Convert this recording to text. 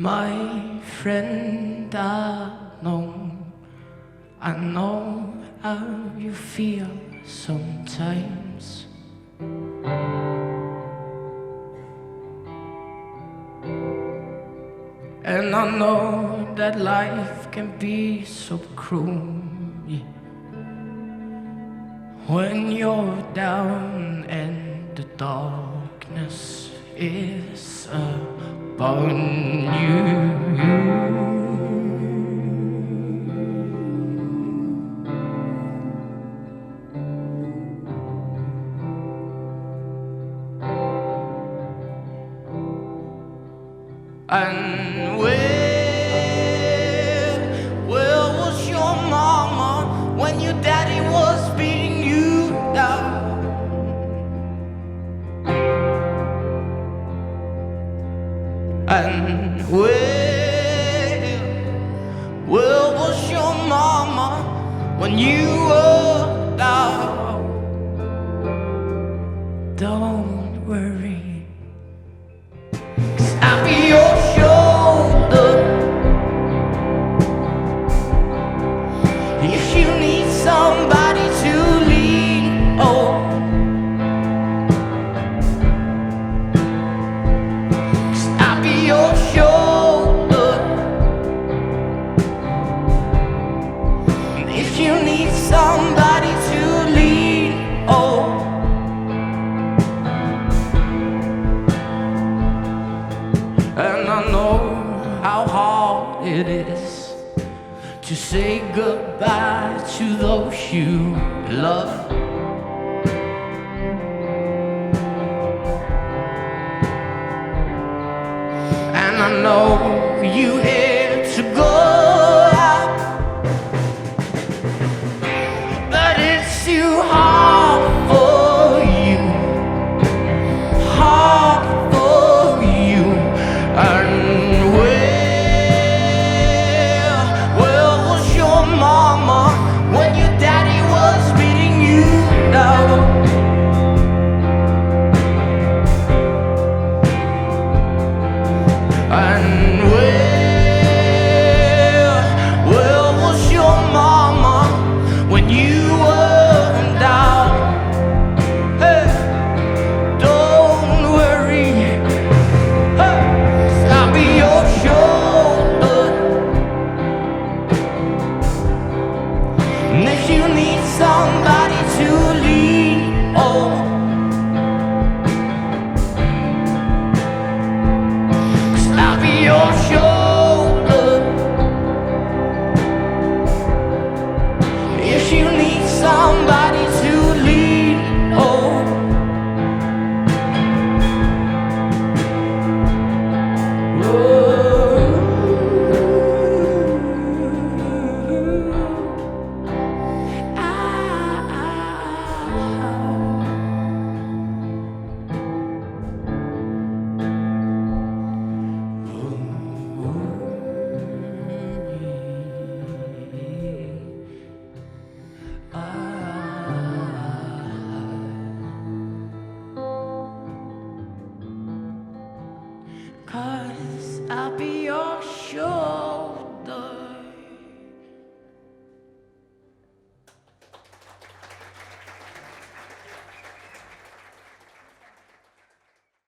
My friend, I know how you feel sometimes. And I know that life can be so cruel, yeah. When you're down and the darkness is upon you. And where was your mama when your daddy was beating you down? And where was your mama when you were down? Don't worry, 'cause I'll be your shoulder if you need somebody to lean on. 'Cause I'll be your shoulder if you need somebody to lean on. And I know how hard it is to say goodbye to those you love. And I know you had to go out, but it's too hard for you, hard for you. And where was your mama when your daddy was beating you down? And where was your mama when you were down? Hey, don't worry, hey, 'cause I'll be your shoulder. And if you need somebody to lean on, 'cause I'll be your shoulder if you need somebody to lean on. Cause I'll be your shoulder